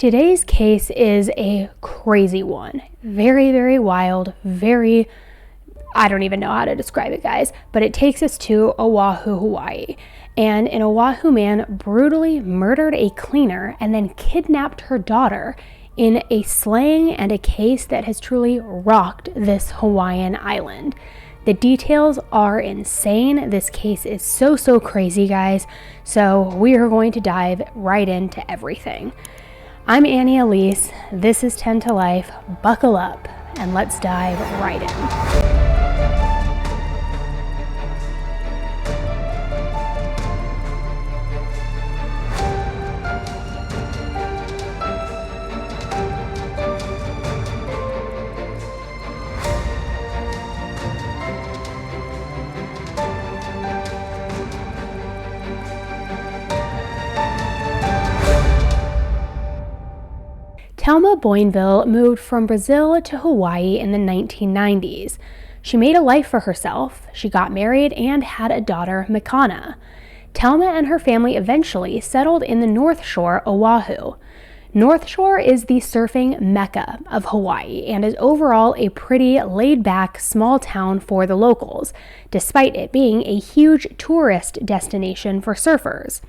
Today's case is a crazy one. Very, very wild, I don't even know how to describe it, guys, but it takes us to Oahu, Hawaii. And an Oahu man brutally murdered a cleaner and then kidnapped her daughter in a slaying and a case that has truly rocked this Hawaiian island. The details are insane. This case is so crazy, guys. So we are going to dive right into everything. I'm Annie Elise. This is 10 to Life. Buckle up and let's dive right in. Telma Boinville moved from Brazil to Hawaii in the 1990s. She made a life for herself, she got married, and had a daughter, Makana. Telma and her family eventually settled in the North Shore, Oahu. North Shore is the surfing mecca of Hawaii and is overall a pretty laid-back small town for the locals, despite it being a huge tourist destination for surfers.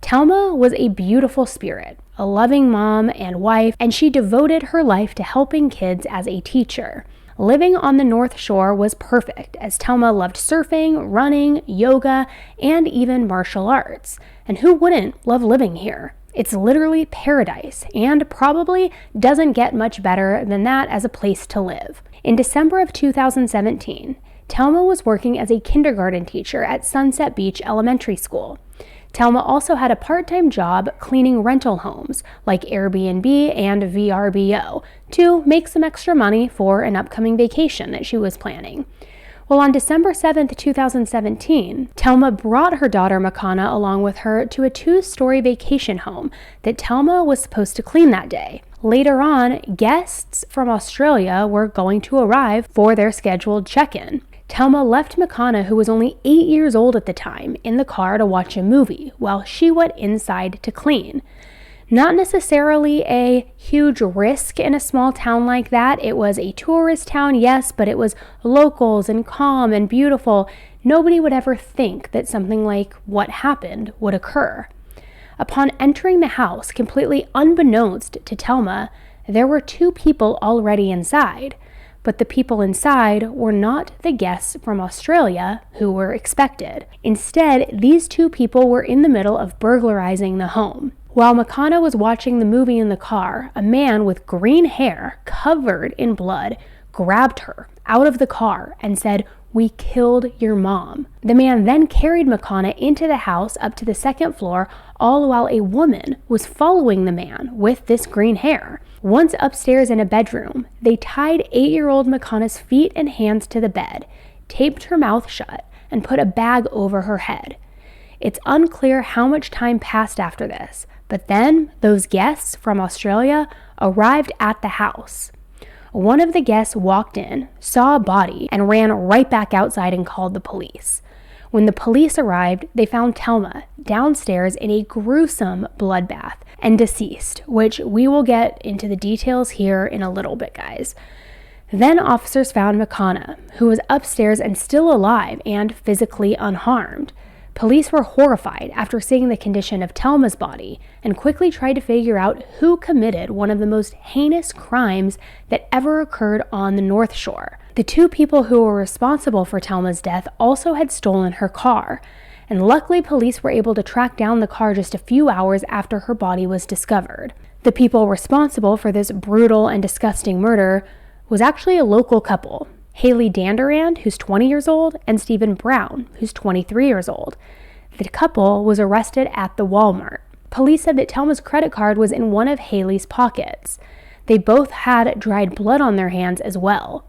Telma was a beautiful spirit, a loving mom and wife, and she devoted her life to helping kids as a teacher. Living on the North Shore was perfect, as Telma loved surfing, running, yoga, and even martial arts. And who wouldn't love living here? It's literally paradise, and probably doesn't get much better than that as a place to live. In December of 2017, Telma was working as a kindergarten teacher at Sunset Beach Elementary School. Telma also had a part-time job cleaning rental homes like Airbnb and VRBO to make some extra money for an upcoming vacation that she was planning. Well, on December 7th, 2017, Telma brought her daughter Makana along with her to a 2-story vacation home that Telma was supposed to clean that day. Later on, guests from Australia were going to arrive for their scheduled check-in. Telma left Makana, who was only 8 years old at the time, in the car to watch a movie while she went inside to clean. Not necessarily a huge risk in a small town like that. It was a tourist town, yes, but it was locals and calm and beautiful. Nobody would ever think that something like what happened would occur. Upon entering the house, completely unbeknownst to Telma, there were 2 people already inside. But the people inside were not the guests from Australia who were expected. Instead, these 2 people were in the middle of burglarizing the home. While Makana was watching the movie in the car, a man with green hair covered in blood grabbed her out of the car and said, "We killed your mom." The man then carried Makana into the house up to the 2nd floor, all while a woman was following the man with this green hair. Once upstairs in a bedroom, they tied 8-year-old Makana's feet and hands to the bed, taped her mouth shut, and put a bag over her head. It's unclear how much time passed after this, but then those guests from Australia arrived at the house. One of the guests walked in, saw a body, and ran right back outside and called the police. When the police arrived, they found Telma downstairs in a gruesome bloodbath and deceased, which we will get into the details here in a little bit, guys. Then officers found Makana, who was upstairs and still alive and physically unharmed. Police were horrified after seeing the condition of Telma's body and quickly tried to figure out who committed one of the most heinous crimes that ever occurred on the North Shore. The 2 people who were responsible for Telma's death also had stolen her car, and luckily police were able to track down the car just a few hours after her body was discovered. The people responsible for this brutal and disgusting murder was actually a local couple, Haley Danderand, who's 20 years old, and Stephen Brown, who's 23 years old. The couple was arrested at the Walmart. Police said that Telma's credit card was in one of Haley's pockets. They both had dried blood on their hands as well.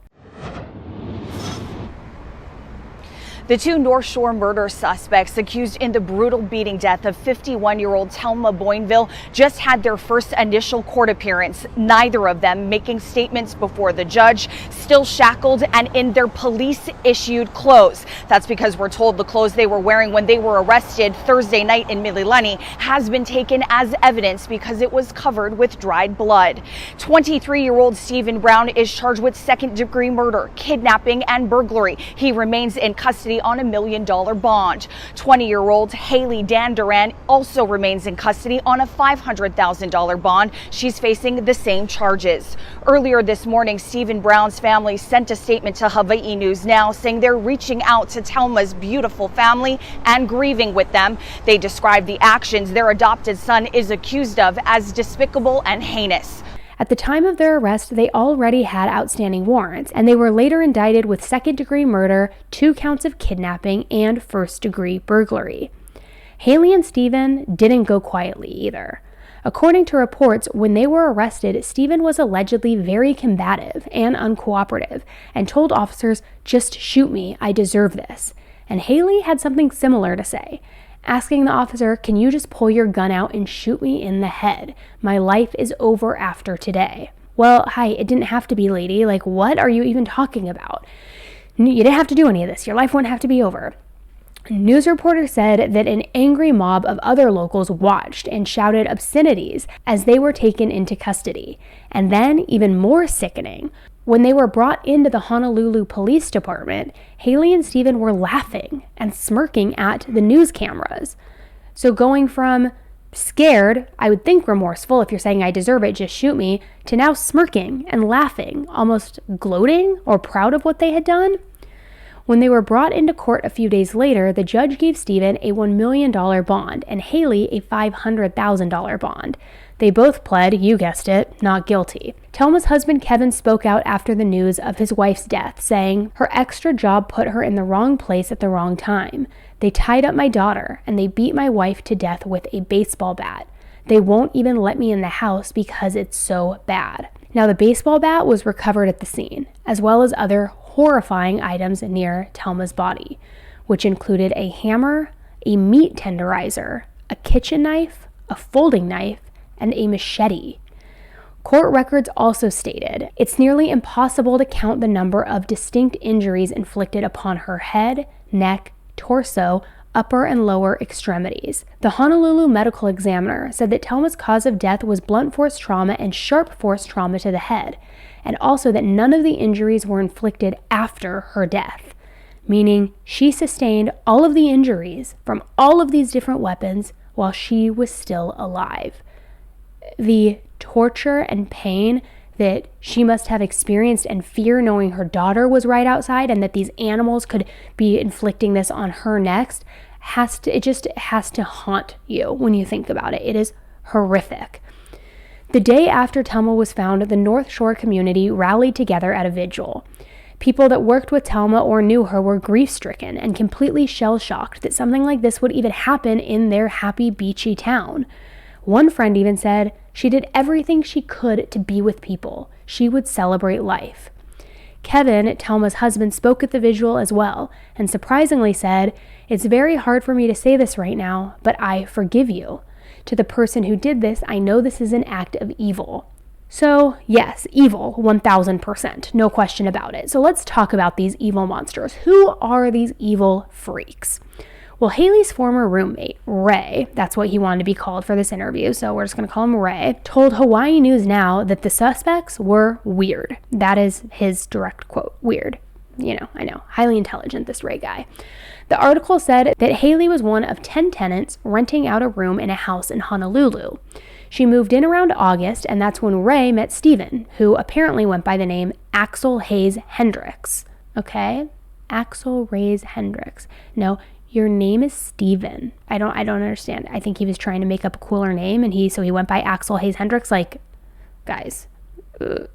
The two North Shore murder suspects accused in the brutal beating death of 51-year-old Telma Boinville just had their first initial court appearance, neither of them making statements before the judge, still shackled and in their police-issued clothes. That's because we're told the clothes they were wearing when they were arrested Thursday night in Mililani has been taken as evidence because it was covered with dried blood. 23-year-old Stephen Brown is charged with second-degree murder, kidnapping, and burglary. He remains in custody on a $1 million bond. 20-year-old Haley Danduran also remains in custody on a $500,000 bond. She's facing the same charges. Earlier this morning, Stephen Brown's family sent a statement to Hawaii News Now saying they're reaching out to Telma's beautiful family and grieving with them. They described the actions their adopted son is accused of as despicable and heinous. At the time of their arrest, they already had outstanding warrants, and they were later indicted with second-degree murder, 2 counts of kidnapping, and first-degree burglary. Haley and Stephen didn't go quietly either. According to reports, when they were arrested, Stephen was allegedly very combative and uncooperative and told officers, "Just shoot me, I deserve this." And Haley had something similar to say, asking the officer, "Can you just pull your gun out and shoot me in the head? My life is over after today." Well, hi, it didn't have to be, lady. Like, what are you even talking about? You didn't have to do any of this. Your life wouldn't have to be over. News reporters said that an angry mob of other locals watched and shouted obscenities as they were taken into custody. And then, even more sickening, when they were brought into the Honolulu Police Department, Haley and Stephen were laughing and smirking at the news cameras. So going from scared, I would think remorseful, if you're saying I deserve it, just shoot me, to now smirking and laughing, almost gloating or proud of what they had done. When they were brought into court a few days later, the judge gave Stephen a $1 million bond and Haley a $500,000 bond. They both pled, you guessed it, not guilty. Telma's husband Kevin spoke out after the news of his wife's death, saying, "Her extra job put her in the wrong place at the wrong time. They tied up my daughter and they beat my wife to death with a baseball bat. They won't even let me in the house because it's so bad." Now, the baseball bat was recovered at the scene, as well as other horrifying items near Telma's body, which included a hammer, a meat tenderizer, a kitchen knife, a folding knife, and a machete. Court records also stated it's nearly impossible to count the number of distinct injuries inflicted upon her head, neck, torso, upper and lower extremities. The Honolulu medical examiner said that Telma's cause of death was blunt force trauma and sharp force trauma to the head, and also that none of the injuries were inflicted after her death, meaning she sustained all of the injuries from all of these different weapons while she was still alive. The torture and pain that she must have experienced and fear knowing her daughter was right outside and that these animals could be inflicting this on her next it just has to haunt you when you think about it. It is horrific. The day after Telma was found, the North Shore community rallied together at a vigil. People that worked with Telma or knew her were grief-stricken and completely shell-shocked that something like this would even happen in their happy, beachy town. One friend even said she did everything she could to be with people. She would celebrate life. Kevin, Telma's husband, spoke at the vigil as well and surprisingly said, "It's very hard for me to say this right now, but I forgive you. To the person who did this, I know this is an act of evil." So, yes, evil, 1000%, no question about it. So let's talk about these evil monsters. Who are these evil freaks? Well, Haley's former roommate, Ray, that's what he wanted to be called for this interview, so we're just going to call him Ray, told Hawaii News Now that the suspects were weird. That is his direct quote, weird. I know, highly intelligent, this Ray guy. The article said that Haley was one of 10 tenants renting out a room in a house in Honolulu. She moved in around August, and that's when Ray met Stephen, who apparently went by the name Axel Hayes Hendricks. Okay? Axel Hayes Hendricks. No, your name is Stephen. I don't understand. I think he was trying to make up a cooler name, and so he went by Axel Hayes Hendricks. Like, guys,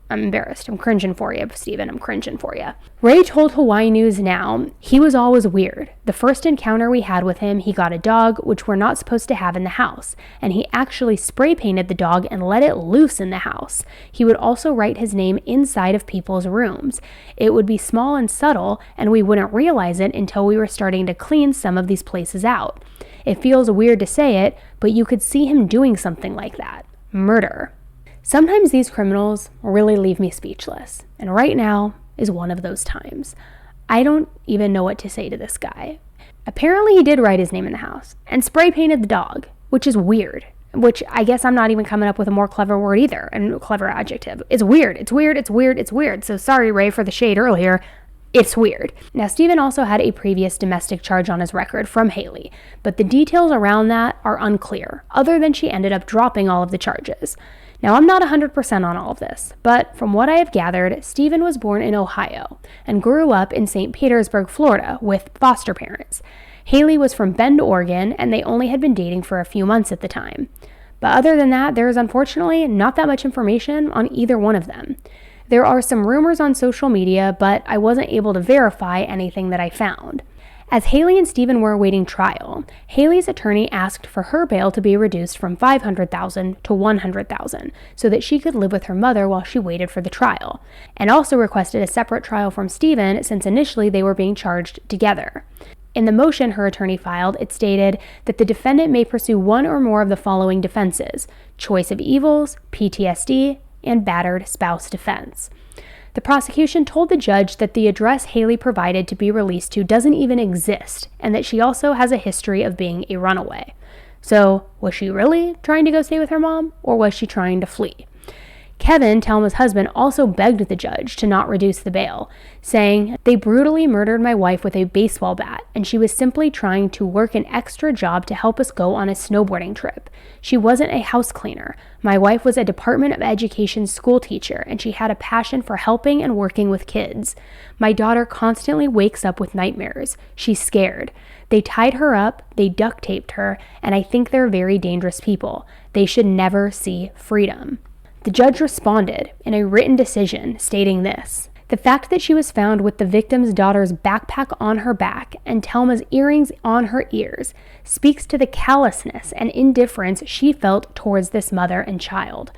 I'm embarrassed. I'm cringing for you, Stephen. I'm cringing for you. Ray told Hawaii News Now he was always weird. The first encounter we had with him, he got a dog, which we're not supposed to have in the house, and he actually spray painted the dog and let it loose in the house. He would also write his name inside of people's rooms. It would be small and subtle, and we wouldn't realize it until we were starting to clean some of these places out. It feels weird to say it, but you could see him doing something like that. Murder. Sometimes these criminals really leave me speechless, and right now is one of those times. I don't even know what to say to this guy. Apparently he did write his name in the house and spray painted the dog, which is weird, which I guess I'm not even coming up with a more clever word either, and clever adjective. It's weird, it's weird, it's weird, it's weird. So sorry, Ray, for the shade earlier. It's weird. Now, Stephen also had a previous domestic charge on his record from Haley, but the details around that are unclear, other than she ended up dropping all of the charges. Now, I'm not 100% on all of this, but from what I have gathered, Stephen was born in Ohio and grew up in St. Petersburg, Florida, with foster parents. Haley was from Bend, Oregon, and they only had been dating for a few months at the time. But other than that, there is unfortunately not that much information on either one of them. There are some rumors on social media, but I wasn't able to verify anything that I found. As Haley and Stephen were awaiting trial, Haley's attorney asked for her bail to be reduced from $500,000 to $100,000 so that she could live with her mother while she waited for the trial, and also requested a separate trial from Stephen since initially they were being charged together. In the motion her attorney filed, it stated that the defendant may pursue one or more of the following defenses: choice of evils, PTSD, and battered spouse defense. The prosecution told the judge that the address Haley provided to be released to doesn't even exist, and that she also has a history of being a runaway. So, was she really trying to go stay with her mom, or was she trying to flee? Kevin, Telma's husband, also begged the judge to not reduce the bail, saying, "They brutally murdered my wife with a baseball bat, and she was simply trying to work an extra job to help us go on a snowboarding trip. She wasn't a house cleaner. My wife was a Department of Education school teacher, and she had a passion for helping and working with kids. My daughter constantly wakes up with nightmares. She's scared. They tied her up, they duct taped her, and I think they're very dangerous people. They should never see freedom." The judge responded in a written decision stating this: "The fact that she was found with the victim's daughter's backpack on her back and Telma's earrings on her ears speaks to the callousness and indifference she felt towards this mother and child.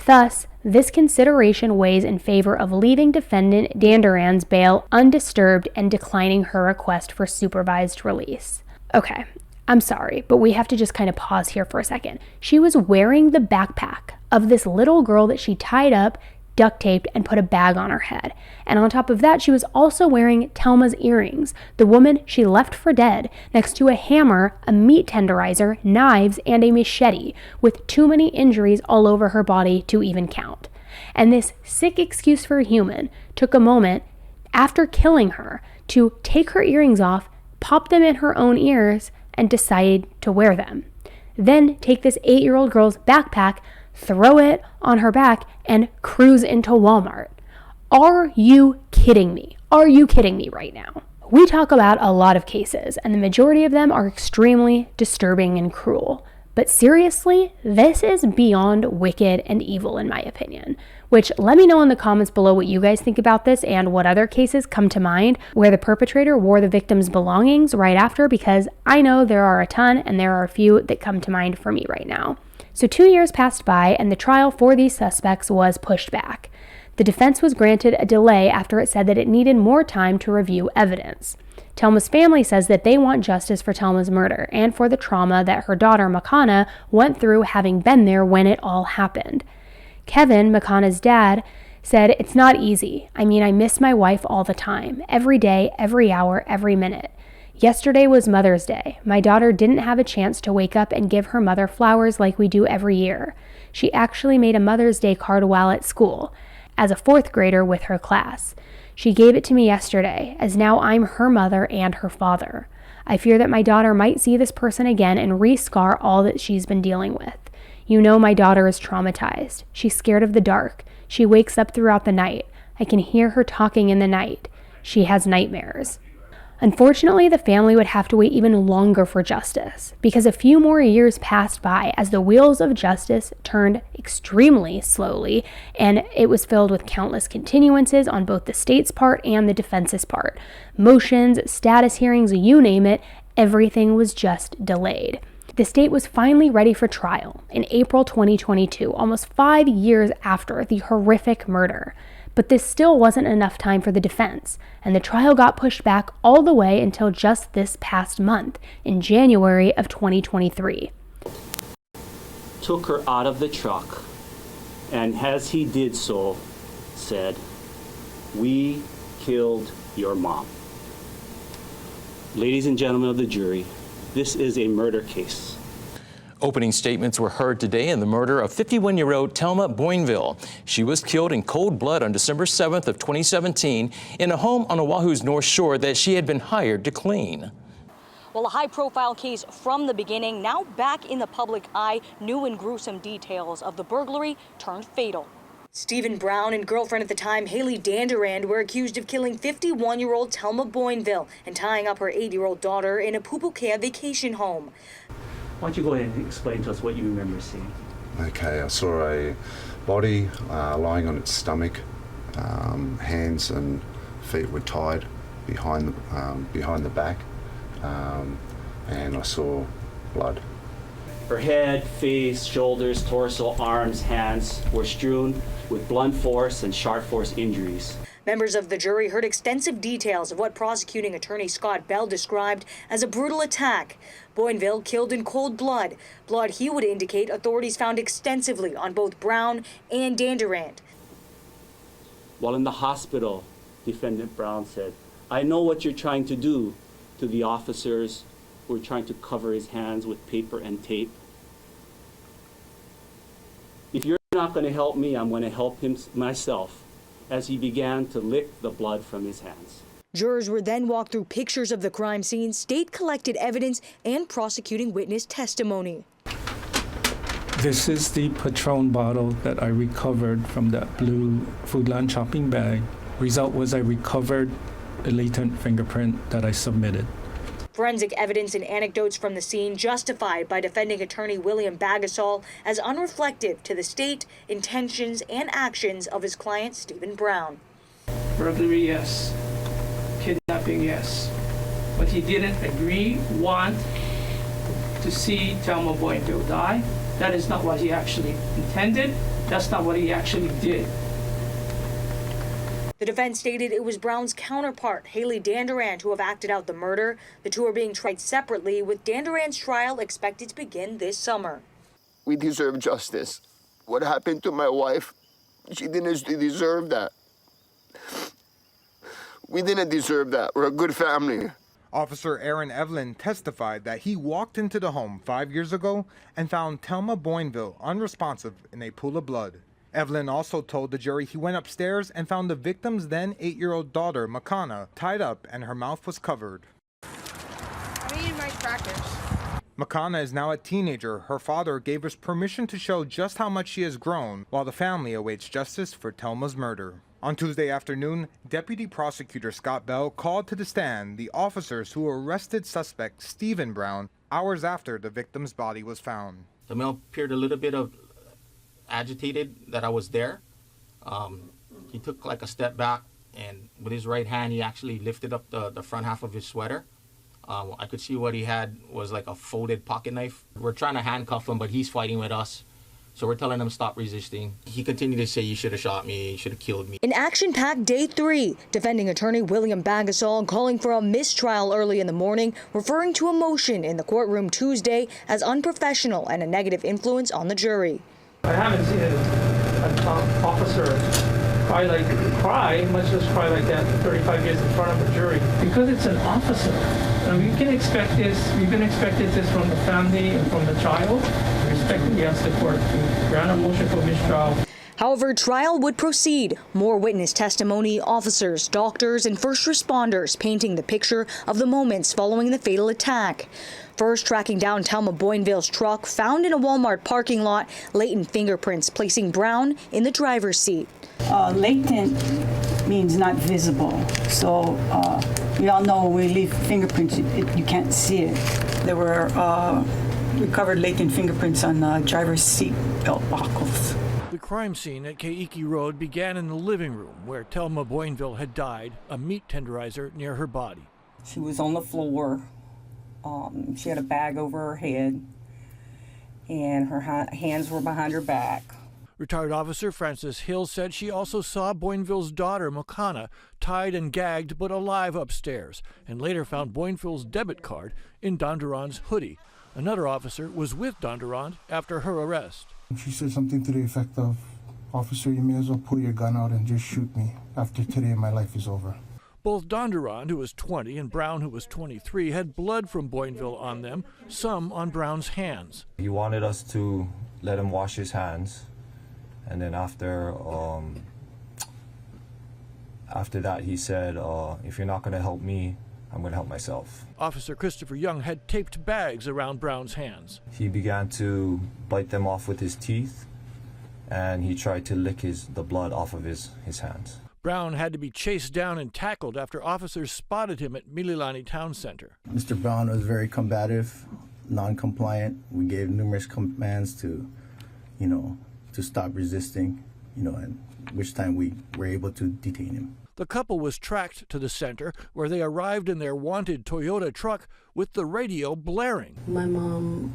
Thus, this consideration weighs in favor of leaving defendant Danduran's bail undisturbed and declining her request for supervised release." Okay, I'm sorry, but we have to just kind of pause here for a second. She was wearing the backpack of this little girl that she tied up, duct taped, and put a bag on her head. And on top of that, she was also wearing Telma's earrings, the woman she left for dead, next to a hammer, a meat tenderizer, knives, and a machete, with too many injuries all over her body to even count. And this sick excuse for a human took a moment after killing her to take her earrings off, pop them in her own ears, and decide to wear them. Then take this 8-year-old girl's backpack, throw it on her back, and cruise into Walmart. Are you kidding me? Are you kidding me right now? We talk about a lot of cases, and the majority of them are extremely disturbing and cruel. But seriously, this is beyond wicked and evil in my opinion. Which, let me know in the comments below what you guys think about this and what other cases come to mind where the perpetrator wore the victim's belongings right after, because I know there are a ton and there are a few that come to mind for me right now. So 2 years passed by and the trial for these suspects was pushed back. The defense was granted a delay after it said that it needed more time to review evidence. Telma's family says that they want justice for Telma's murder and for the trauma that her daughter Makana went through having been there when it all happened. Kevin, Makana's dad, said, "It's not easy. I mean, I miss my wife all the time, every day, every hour, every minute. Yesterday was Mother's Day. My daughter didn't have a chance to wake up and give her mother flowers like we do every year. She actually made a Mother's Day card while at school, as a 4th grader with her class. She gave it to me yesterday, as now I'm her mother and her father. I fear that my daughter might see this person again and re-scar all that she's been dealing with. You know my daughter is traumatized. She's scared of the dark. She wakes up throughout the night. I can hear her talking in the night. She has nightmares." Unfortunately, the family would have to wait even longer for justice, because a few more years passed by as the wheels of justice turned extremely slowly, and it was filled with countless continuances on both the state's part and the defense's part. Motions, status hearings, you name it, everything was just delayed. The state was finally ready for trial in April 2022, almost 5 years after the horrific murder. But this still wasn't enough time for the defense, and the trial got pushed back all the way until just this past month, in January of 2023. Took her out of the truck, and as he did so, said, "We killed your mom." Ladies and gentlemen of the jury, this is a murder case. Opening statements were heard today in the murder of 51-year-old Telma Boinville. She was killed in cold blood on December 7th of 2017 in a home on Oahu's North Shore that she had been hired to clean. Well, a high-profile case from the beginning, now back in the public eye, new and gruesome details of the burglary turned fatal. Stephen Brown and girlfriend at the time, Haley Dandurand, were accused of killing 51-year-old Telma Boinville and tying up her 8-year-old daughter in a Pupukea vacation home. Why don't you go ahead and explain to us what you remember seeing? Okay, I saw a body lying on its stomach. Hands and feet were tied behind the back, and I saw blood. Her head, face, shoulders, torso, arms, hands were strewn with blunt force and sharp force injuries. Members of the jury heard extensive details of what prosecuting attorney Scott Bell described as a brutal attack. Boinville killed in cold blood, blood he would indicate authorities found extensively on both Brown and Dandurand. While in the hospital, defendant Brown said, "I know what you're trying to do," to the officers who were trying to cover his hands with paper and tape. "If you're not going to help me, I'm going to help him myself," as he began to lick the blood from his hands. Jurors were then walked through pictures of the crime scene, state-collected evidence, and prosecuting witness testimony. This is the Patron bottle that I recovered from that blue Foodland shopping bag. Result was I recovered a latent fingerprint that I submitted. Forensic evidence and anecdotes from the scene justified by defending attorney William Bagasol as unreflective to the state, intentions, and actions of his client Stephen Brown. Burglary, yes. Kidnapping, yes. But he didn't want to see Telma Boinville die. That is not what he actually intended. That's not what he actually did. The defense stated it was Brown's counterpart, Haley Dandurand, who have acted out the murder. The two are being tried separately, with Dandurand's trial expected to begin this summer. We deserve justice. What happened to my wife, she didn't deserve that. We didn't deserve that. We're a good family. Officer Aaron Evelyn testified that he walked into the home 5 years ago and found Telma Boinville unresponsive in a pool of blood. Evelyn also told the jury he went upstairs and found the victim's then 8-year-old daughter, Makana, tied up and her mouth was covered. I'm eating rice crackers. Makana is now a teenager. Her father gave us permission to show just how much she has grown while the family awaits justice for Telma's murder. On Tuesday afternoon, Deputy Prosecutor Scott Bell called to the stand the officers who arrested suspect Stephen Brown hours after the victim's body was found. The male appeared a little bit agitated that I was there. He took like a step back, and with his right hand he actually lifted up the front half of his sweater. I could see what he had was like a folded pocket knife. We're trying to handcuff him, but he's fighting with us. So we're telling him stop resisting. He continued to say, "You should have shot me, you should have killed me." In action-packed day 3, defending attorney William Bagasol calling for a mistrial early in the morning, referring to a motion in the courtroom Tuesday as unprofessional and a negative influence on the jury. I haven't seen an officer cry, much less cry like that for 35 years in front of a jury. Because it's an officer. We can expect this. We've been expected this from the family and from the child. Respectfully ask the court to grant a motion for mistrial. However, trial would proceed. More witness testimony, officers, doctors, and first responders painting the picture of the moments following the fatal attack. first tracking down Telma Boinville's truck, found in a Walmart parking lot latent fingerprints, placing Brown in the driver's seat. Latent means not visible. So we all know when we leave fingerprints, you can't see it. There were recovered latent fingerprints on driver's seat belt buckles. The crime scene at Keiki Road began in the living room where Telma Boinville had died, a meat tenderizer near her body. She was on the floor. She had a bag over her head, and her hands were behind her back. Retired Officer Frances Hill said she also saw Boinville's daughter, Makana, tied and gagged but alive upstairs, and later found Boinville's debit card in Donduran's hoodie. Another officer was with Donduran after her arrest. She said something to the effect of, "Officer, you may as well pull your gun out and just shoot me. After today, my life is over." Both Donduran, who was 20, and Brown, who was 23, had blood from Boinville on them, some on Brown's hands. He wanted us to let him wash his hands, and then after that he said, if you're not going to help me, I'm going to help myself. Officer Christopher Young had taped bags around Brown's hands. He began to bite them off with his teeth, and he tried to lick the blood off of his hands. Brown had to be chased down and tackled after officers spotted him at Mililani Town Center. Mr. Brown was very combative, non-compliant. We gave numerous commands to stop resisting, and which time we were able to detain him. The couple was tracked to the center, where they arrived in their wanted Toyota truck with the radio blaring. My mom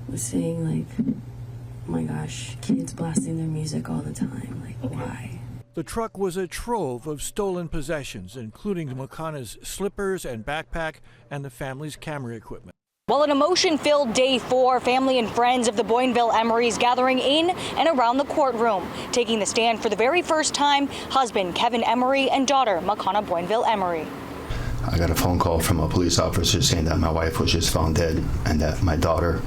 was saying, like, oh my gosh, kids blasting their music all the time. Like, why? The truck was a trove of stolen possessions, including Makana's slippers and backpack and the family's camera equipment. Well, an emotion-filled day 4, family and friends of the Boinville Emerys gathering in and around the courtroom. Taking the stand for the very first time, husband Kevin Emery and daughter Makana Boinville Emery. I got a phone call from a police officer saying that my wife was just found dead and that my daughter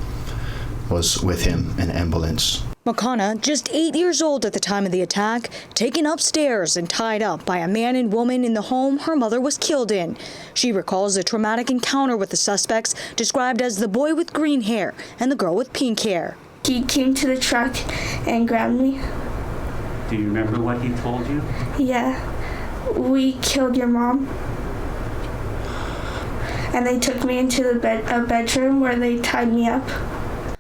was with him in an ambulance. Makana, just 8 years old at the time of the attack, taken upstairs and tied up by a man and woman in the home her mother was killed in. She recalls a traumatic encounter with the suspects, described as the boy with green hair and the girl with pink hair. He came to the truck and grabbed me. Do you remember what he told you? Yeah, we killed your mom. And they took me into a bedroom where they tied me up.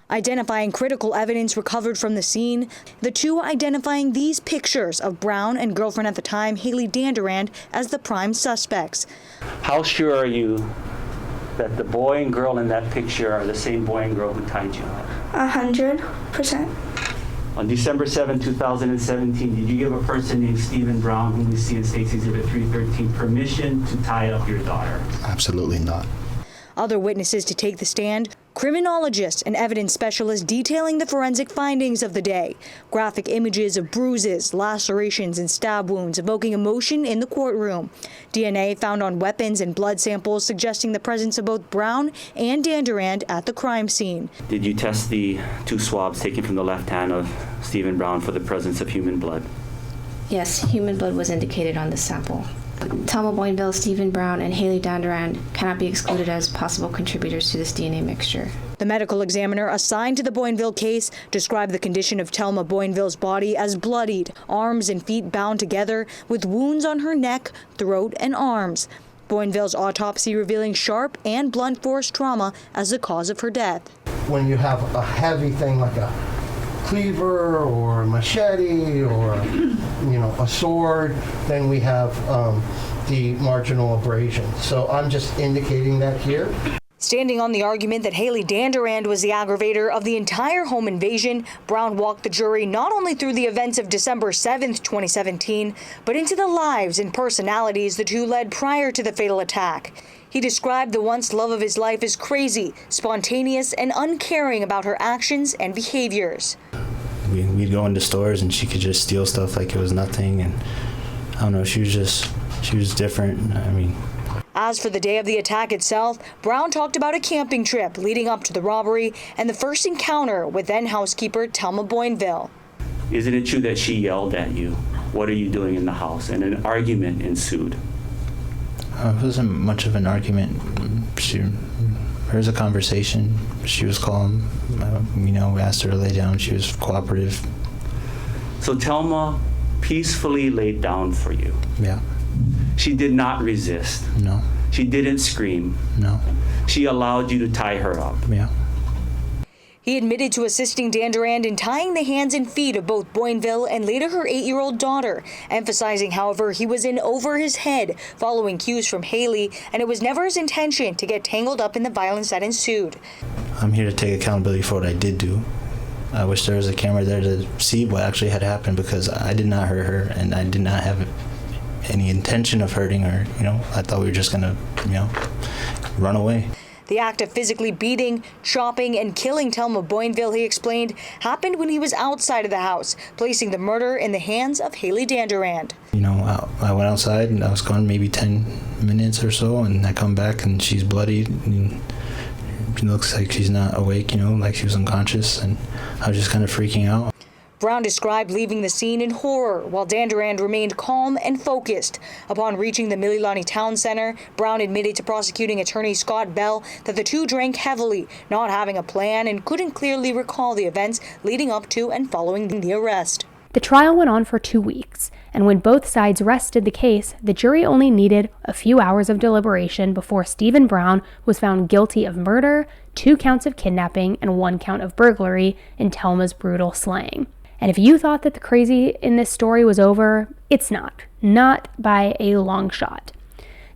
Identifying critical evidence recovered from the scene, the two identifying these pictures of Brown and girlfriend at the time, Haley Danderand, as the prime suspects. How sure are you that the boy and girl in that picture are the same boy and girl who tied you up? 100%. On December 7, 2017, did you give a person named Stephen Brown, whom we see in State's Exhibit 313, permission to tie up your daughter? Absolutely not. Other witnesses to take the stand, criminologists and evidence specialists detailing the forensic findings of the day. Graphic images of bruises, lacerations, and stab wounds evoking emotion in the courtroom. DNA found on weapons and blood samples suggesting the presence of both Brown and Danderand at the crime scene. Did you test the 2 swabs taken from the left hand of Stephen Brown for the presence of human blood? Yes, human blood was indicated on the sample. Telma Boinville, Stephen Brown, and Haley Danderand cannot be excluded as possible contributors to this DNA mixture. The medical examiner assigned to the Boinville case described the condition of Telma Boinville's body as bloodied, arms and feet bound together, with wounds on her neck, throat, and arms. Boinville's autopsy revealing sharp and blunt force trauma as the cause of her death. When you have a heavy thing like a cleaver or a machete or a sword, then we have the marginal abrasion. So I'm just indicating that here. Standing on the argument that Haley Danderand was the aggravator of the entire home invasion, Brown walked the jury not only through the events of December 7th, 2017, but into the lives and personalities the two led prior to the fatal attack. He described the once love of his life as crazy, spontaneous, and uncaring about her actions and behaviors. We'd go into stores and she could just steal stuff like it was nothing, and I don't know, she was different. As for the day of the attack itself, Brown talked about a camping trip leading up to the robbery and the first encounter with then housekeeper Telma Boinville. Isn't it true that she yelled at you, "What are you doing in the house?" and an argument ensued? It wasn't much of an argument. There was a conversation. She was calm. We asked her to lay down. She was cooperative. So Telma peacefully laid down for you. Yeah. She did not resist. No. She didn't scream. No. She allowed you to tie her up. Yeah. He admitted to assisting Dandurand in tying the hands and feet of both Boinville and later her 8-year-old daughter, emphasizing, however, he was in over his head following cues from Haley, and it was never his intention to get tangled up in the violence that ensued. I'm here to take accountability for what I did do. I wish there was a camera there to see what actually had happened, because I did not hurt her, and I did not have any intention of hurting her. I thought we were just gonna, run away. The act of physically beating, chopping, and killing Telma Boinville, he explained, happened when he was outside of the house, placing the murder in the hands of Haley Dandurand. I went outside and I was gone maybe 10 minutes or so, and I come back and she's bloody and it looks like she's not awake, like she was unconscious, and I was just kind of freaking out. Brown described leaving the scene in horror, while Dandurand remained calm and focused. Upon reaching the Mililani Town Center, Brown admitted to prosecuting attorney Scott Bell that the two drank heavily, not having a plan, and couldn't clearly recall the events leading up to and following the arrest. The trial went on for 2 weeks, and when both sides rested the case, the jury only needed a few hours of deliberation before Stephen Brown was found guilty of murder, 2 counts of kidnapping, and 1 count of burglary in Telma's brutal slaying. And if you thought that the crazy in this story was over, it's not. Not by a long shot.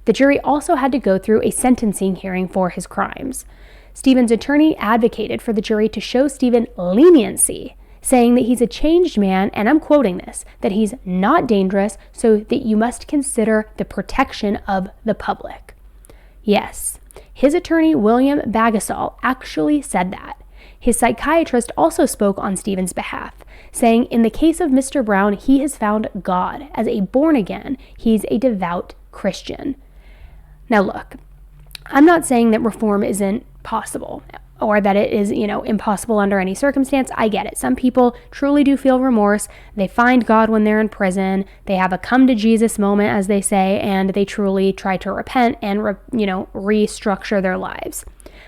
The jury also had to go through a sentencing hearing for his crimes. Stephen's attorney advocated for the jury to show Stephen leniency, saying that he's a changed man, and I'm quoting this, that he's not dangerous, so that you must consider the protection of the public. Yes, his attorney, William Bagasol, actually said that. His psychiatrist also spoke on Stephen's behalf, saying in the case of Mr. Brown, he has found God. As a born-again, he's a devout Christian. Now look, I'm not saying that reform isn't possible, or that it is, impossible under any circumstance. I get it. Some people truly do feel remorse. They find God when they're in prison. They have a come to Jesus moment, as they say, and they truly try to repent and, restructure their lives.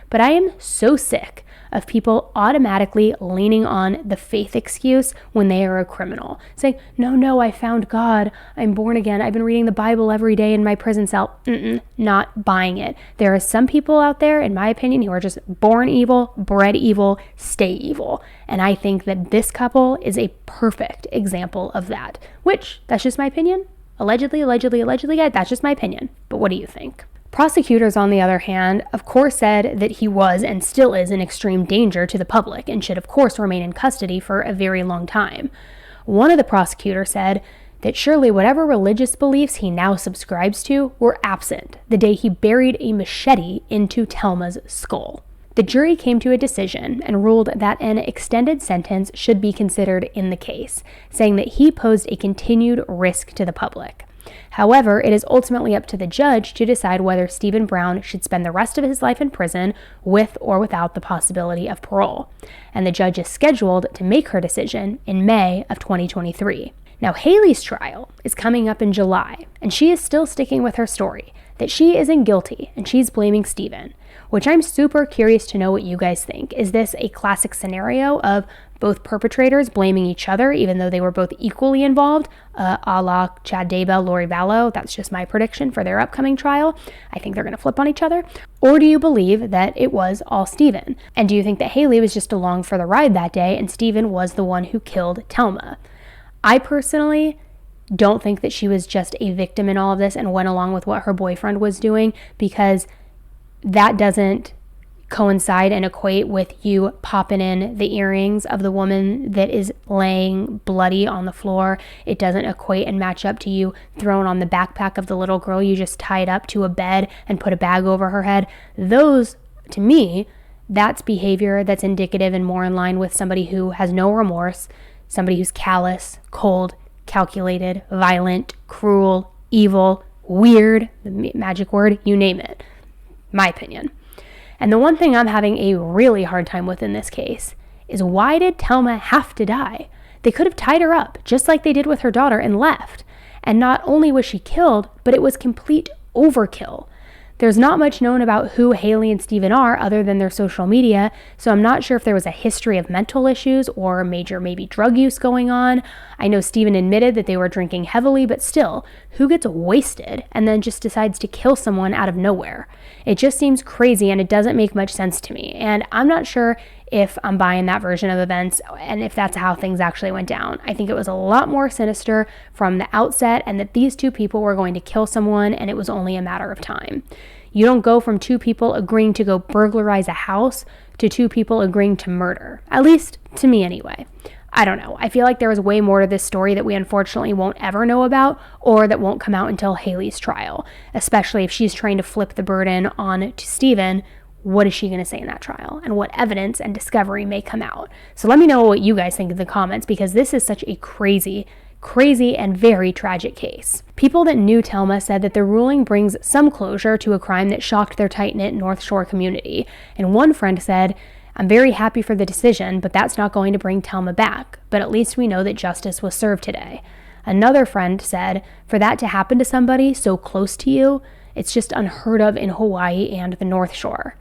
But I am so sick of people automatically leaning on the faith excuse when they are a criminal. Saying, no, I found God. I'm born again. I've been reading the Bible every day in my prison cell. Not buying it. There are some people out there, in my opinion, who are just born evil, bred evil, stay evil. And I think that this couple is a perfect example of that. Which, that's just my opinion. Allegedly, that's just my opinion. But what do you think? Prosecutors, on the other hand, of course said that he was and still is in extreme danger to the public and should of course remain in custody for a very long time. One of the prosecutors said that surely whatever religious beliefs he now subscribes to were absent the day he buried a machete into Telma's skull. The jury came to a decision and ruled that an extended sentence should be considered in the case, saying that he posed a continued risk to the public. However, it is ultimately up to the judge to decide whether Stephen Brown should spend the rest of his life in prison with or without the possibility of parole. And the judge is scheduled to make her decision in May of 2023. Now, Haley's trial is coming up in July, and she is still sticking with her story that she isn't guilty and she's blaming Stephen, which I'm super curious to know what you guys think. Is this a classic scenario of both perpetrators blaming each other, even though they were both equally involved, a la Chad Daybell, Lori Vallow? That's just my prediction for their upcoming trial. I think they're going to flip on each other. Or do you believe that it was all Stephen? And do you think that Haley was just along for the ride that day and Stephen was the one who killed Telma? I personally don't think that she was just a victim in all of this and went along with what her boyfriend was doing, because that doesn't coincide and equate with you popping in the earrings of the woman that is laying bloody on the floor. It doesn't equate and match up to you throwing on the backpack of the little girl you just tied up to a bed and put a bag over her head. Those, to me, that's behavior that's indicative and more in line with somebody who has no remorse, somebody who's callous, cold, calculated, violent, cruel, evil, weird, the magic word, you name it. My opinion. And the one thing I'm having a really hard time with in this case is, why did Telma have to die? They could have tied her up, just like they did with her daughter, and left. And not only was she killed, but it was complete overkill. There's not much known about who Haley and Steven are other than their social media, so I'm not sure if there was a history of mental issues or major maybe drug use going on. I know Steven admitted that they were drinking heavily, but still, who gets wasted and then just decides to kill someone out of nowhere? It just seems crazy and it doesn't make much sense to me, and I'm not sure if I'm buying that version of events and if that's how things actually went down. I think it was a lot more sinister from the outset, and that these two people were going to kill someone and it was only a matter of time. You don't go from two people agreeing to go burglarize a house to two people agreeing to murder. At least to me anyway. I don't know. I feel like there was way more to this story that we unfortunately won't ever know about, or that won't come out until Haley's trial, especially if she's trying to flip the burden on to Steven. What is she going to say in that trial, and what evidence and discovery may come out? So let me know what you guys think in the comments, because this is such a crazy and very tragic case. People that knew Telma said that the ruling brings some closure to a crime that shocked their tight-knit North Shore community. And one friend said, "I'm very happy for the decision, but that's not going to bring Telma back. But at least we know that justice was served today." Another friend said, "For that to happen to somebody so close to you, it's just unheard of in Hawaii and the North Shore."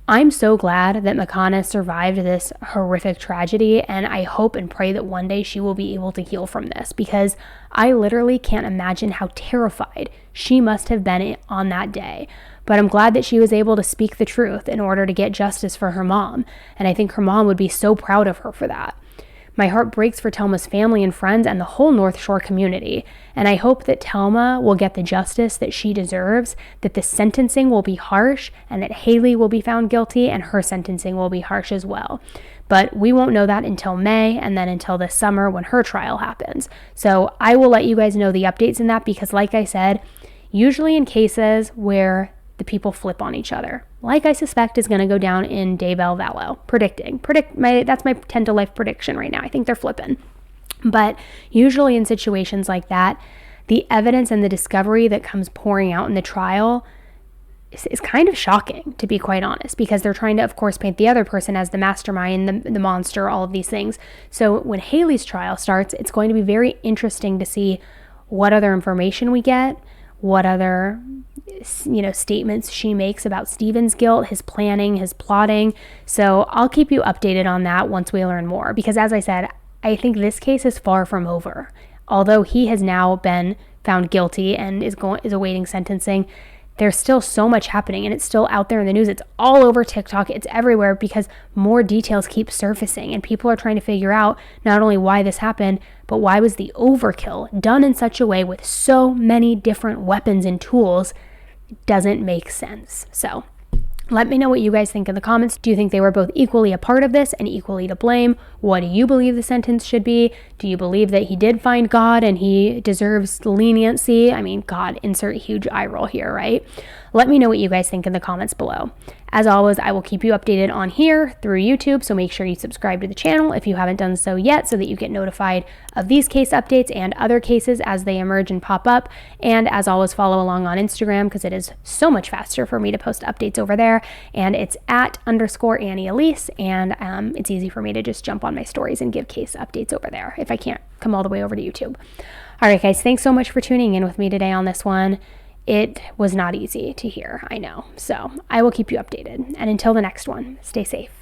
I'm so glad that Makana survived this horrific tragedy, and I hope and pray that one day she will be able to heal from this, because I literally can't imagine how terrified she must have been on that day. But I'm glad that she was able to speak the truth in order to get justice for her mom, and I think her mom would be so proud of her for that. My heart breaks for Telma's family and friends and the whole North Shore community, and I hope that Telma will get the justice that she deserves, that the sentencing will be harsh, and that Haley will be found guilty and her sentencing will be harsh as well. But we won't know that until May, and then until this summer when her trial happens. So I will let you guys know the updates in that, because like I said, usually in cases where the people flip on each other, like I suspect is going to go down in Daybell Vallow. That's my 10 to life prediction right now. I think they're flipping. But usually in situations like that, the evidence and the discovery that comes pouring out in the trial is kind of shocking, to be quite honest, because they're trying to, of course, paint the other person as the mastermind, the monster, all of these things. So when Haley's trial starts, it's going to be very interesting to see what other information we get, what other statements she makes about Steven's guilt, his planning, his plotting. So I'll keep you updated on that once we learn more, because as I said, I think this case is far from over. Although he has now been found guilty and is awaiting sentencing, there's still so much happening, and it's still out there in the news. It's all over TikTok. It's everywhere, because more details keep surfacing, and people are trying to figure out not only why this happened, but why was the overkill done in such a way with so many different weapons and tools. It doesn't make sense. So let me know what you guys think in the comments. Do you think they were both equally a part of this and equally to blame? What do you believe the sentence should be? Do you believe that he did find God and he deserves leniency? I mean, God, insert huge eye roll here, right? Let me know what you guys think in the comments below. As always, I will keep you updated on here through YouTube, so make sure you subscribe to the channel if you haven't done so yet, so that you get notified of these case updates and other cases as they emerge and pop up. And as always, follow along on Instagram, because it is so much faster for me to post updates over there, and it's @_Annie Elise, and it's easy for me to just jump on my stories and give case updates over there if I can't come all the way over to YouTube. All right, guys, thanks so much for tuning in with me today on this one. It was not easy to hear, I know. So I will keep you updated. And until the next one, stay safe.